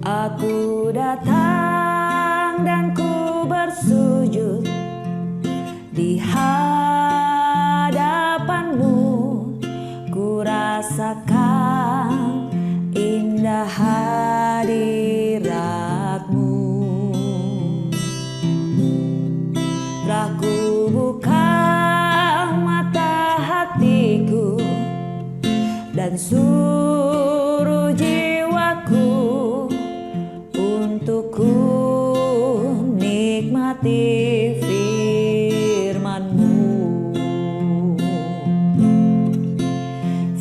Aku datang dan ku bersujud di hadapanmu, ku rasakan indah hadiratmu. Telah ku buka mata hatiku dan suruh jiwaku untuk ku nikmati firman-Mu.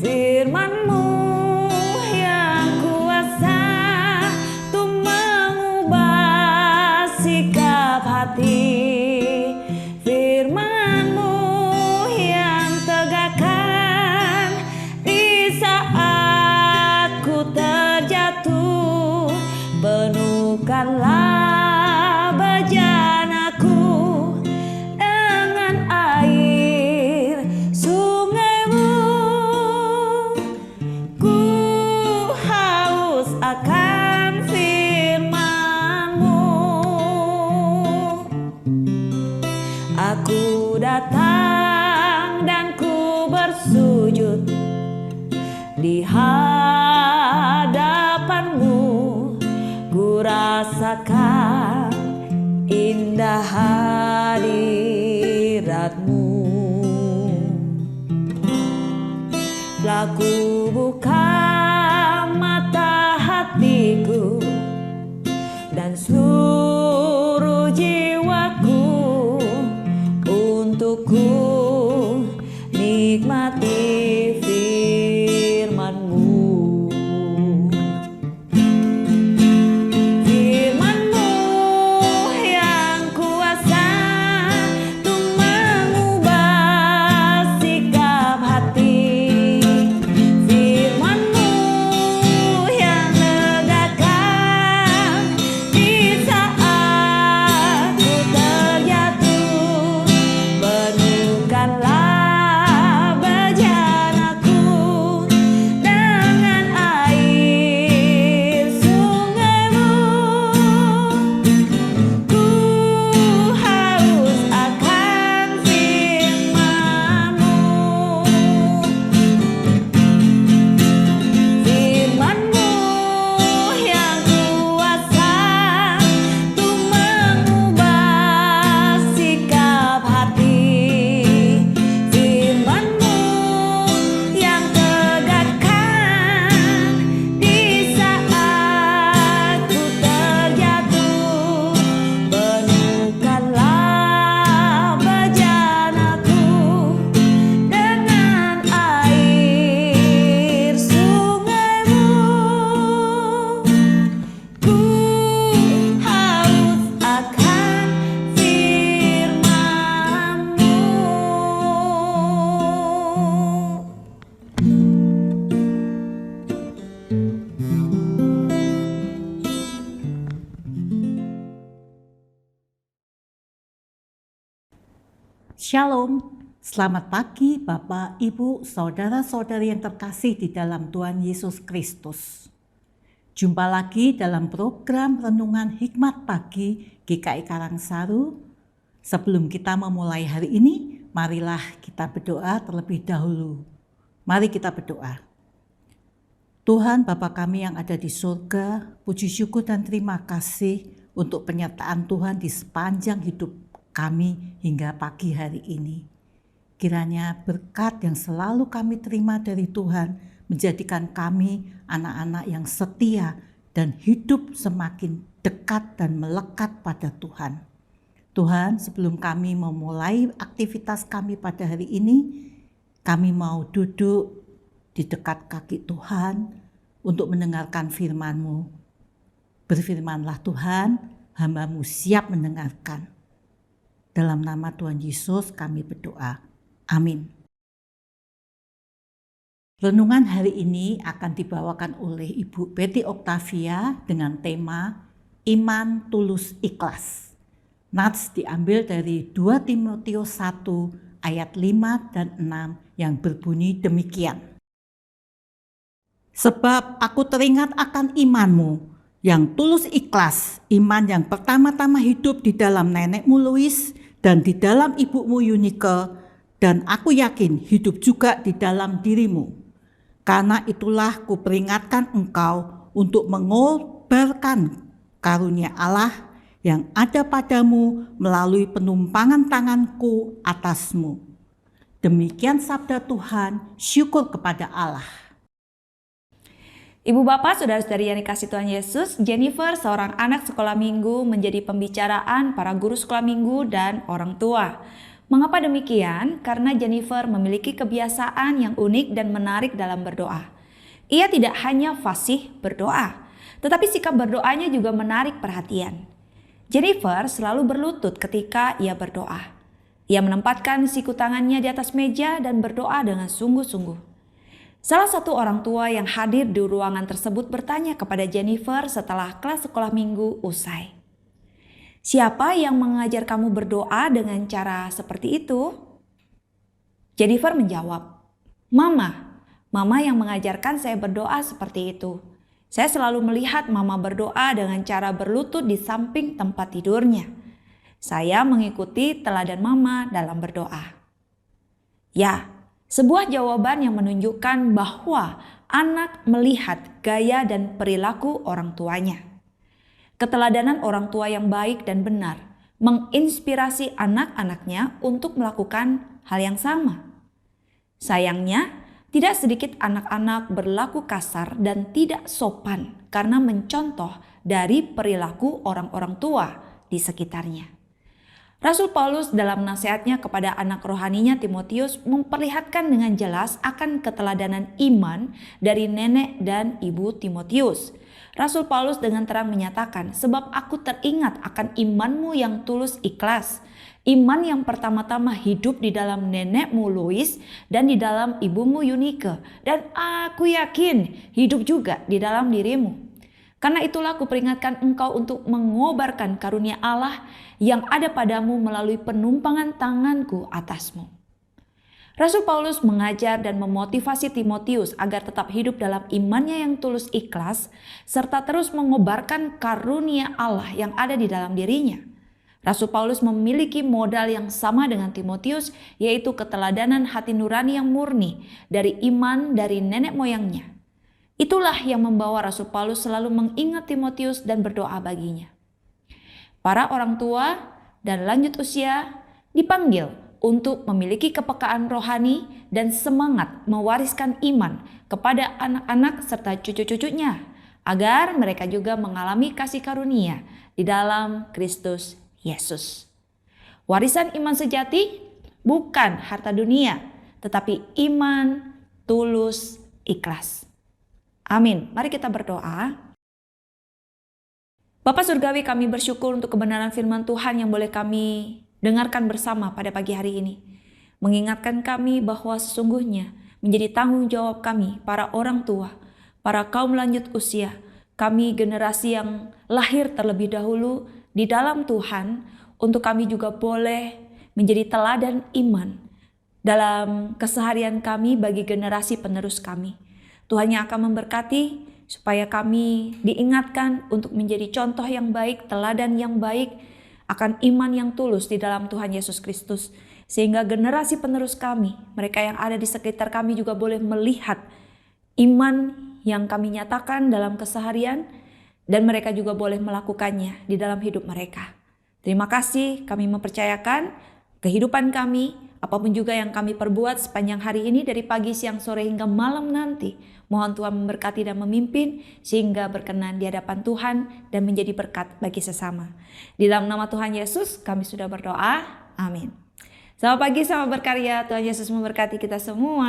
Firman-Mu yang kuasa untuk mengubah sikap hati. Firman-Mu yang tegakkan di saat ku terjatuh. Penuhkanlah bejanaku dengan air sungai-Mu. Ku haus akan firman-Mu. Aku datang dan ku bersujud di hadapan-Mu. Ku rasakan indah hadirat-Mu. Telah ku buka mata hatiku dan seluruh jiwaku untuk ku nikmati firman-Mu. Shalom, selamat pagi Bapak, Ibu, Saudara-saudari yang terkasih di dalam Tuhan Yesus Kristus. Jumpa lagi dalam program Renungan Hikmat Pagi GKI Karangsaru. Sebelum kita memulai hari ini, marilah kita berdoa terlebih dahulu. Mari kita berdoa. Tuhan Bapa kami yang ada di surga, puji syukur dan terima kasih untuk penyertaan Tuhan di sepanjang hidup kami hingga pagi hari ini. Kiranya berkat yang selalu kami terima dari Tuhan menjadikan kami anak-anak yang setia dan hidup semakin dekat dan melekat pada Tuhan. Tuhan, sebelum kami memulai aktivitas kami pada hari ini, kami mau duduk di dekat kaki Tuhan untuk mendengarkan firman-Mu. Berfirmanlah Tuhan, hamba-Mu siap mendengarkan. Dalam nama Tuhan Yesus kami berdoa. Amin. Renungan hari ini akan dibawakan oleh Ibu Betty Octavia dengan tema Iman Tulus Ikhlas. Nats diambil dari 2 Timotius 1 ayat 5 dan 6 yang berbunyi demikian. Sebab aku teringat akan imanmu yang tulus ikhlas, iman yang pertama-tama hidup di dalam nenekmu Louis dan di dalam ibumu Eunike, dan aku yakin hidup juga di dalam dirimu. Karena itulah kuperingatkan engkau untuk mengobarkan karunia Allah yang ada padamu melalui penumpangan tanganku atasmu. Demikian sabda Tuhan, syukur kepada Allah. Ibu bapak, saudara-saudari yang dikasihi Tuhan Yesus, Jennifer, seorang anak sekolah minggu, menjadi pembicaraan para guru sekolah minggu dan orang tua. Mengapa demikian? Karena Jennifer memiliki kebiasaan yang unik dan menarik dalam berdoa. Ia tidak hanya fasih berdoa, tetapi sikap berdoanya juga menarik perhatian. Jennifer selalu berlutut ketika ia berdoa. Ia menempatkan siku tangannya di atas meja dan berdoa dengan sungguh-sungguh. Salah satu orang tua yang hadir di ruangan tersebut bertanya kepada Jennifer setelah kelas sekolah minggu usai. "Siapa yang mengajar kamu berdoa dengan cara seperti itu?" Jennifer menjawab, Mama yang mengajarkan saya berdoa seperti itu. Saya selalu melihat Mama berdoa dengan cara berlutut di samping tempat tidurnya. Saya mengikuti teladan Mama dalam berdoa." Ya, sebuah jawaban yang menunjukkan bahwa anak melihat gaya dan perilaku orang tuanya. Keteladanan orang tua yang baik dan benar menginspirasi anak-anaknya untuk melakukan hal yang sama. Sayangnya, tidak sedikit anak-anak berlaku kasar dan tidak sopan karena mencontoh dari perilaku orang-orang tua di sekitarnya. Rasul Paulus dalam nasihatnya kepada anak rohaninya Timotius memperlihatkan dengan jelas akan keteladanan iman dari nenek dan ibu Timotius. Rasul Paulus dengan terang menyatakan, "Sebab aku teringat akan imanmu yang tulus ikhlas, iman yang pertama-tama hidup di dalam nenekmu Louis dan di dalam ibumu Eunike, dan aku yakin hidup juga di dalam dirimu. Karena itulah kuperingatkan engkau untuk mengobarkan karunia Allah yang ada padamu melalui penumpangan tanganku atasmu." Rasul Paulus mengajar dan memotivasi Timotius agar tetap hidup dalam imannya yang tulus ikhlas, serta terus mengobarkan karunia Allah yang ada di dalam dirinya. Rasul Paulus memiliki modal yang sama dengan Timotius, yaitu keteladanan hati nurani yang murni dari iman dari nenek moyangnya. Itulah yang membawa Rasul Paulus selalu mengingat Timotius dan berdoa baginya. Para orang tua dan lanjut usia dipanggil untuk memiliki kepekaan rohani dan semangat mewariskan iman kepada anak-anak serta cucu-cucunya, agar mereka juga mengalami kasih karunia di dalam Kristus Yesus. Warisan iman sejati bukan harta dunia, tetapi iman tulus ikhlas. Amin. Mari kita berdoa. Bapa Surgawi, kami bersyukur untuk kebenaran firman Tuhan yang boleh kami dengarkan bersama pada pagi hari ini. Mengingatkan kami bahwa sesungguhnya menjadi tanggung jawab kami, para orang tua, para kaum lanjut usia, kami generasi yang lahir terlebih dahulu di dalam Tuhan, untuk kami juga boleh menjadi teladan iman dalam keseharian kami bagi generasi penerus kami. Tuhan yang akan memberkati supaya kami diingatkan untuk menjadi contoh yang baik, teladan yang baik akan iman yang tulus di dalam Tuhan Yesus Kristus. Sehingga generasi penerus kami, mereka yang ada di sekitar kami juga boleh melihat iman yang kami nyatakan dalam keseharian dan mereka juga boleh melakukannya di dalam hidup mereka. Terima kasih, kami mempercayakan kehidupan kami, apapun juga yang kami perbuat sepanjang hari ini dari pagi, siang, sore hingga malam nanti. Mohon Tuhan memberkati dan memimpin sehingga berkenan di hadapan Tuhan dan menjadi berkat bagi sesama. Di dalam nama Tuhan Yesus kami sudah berdoa. Amin. Selamat pagi, selamat berkarya. Tuhan Yesus memberkati kita semua.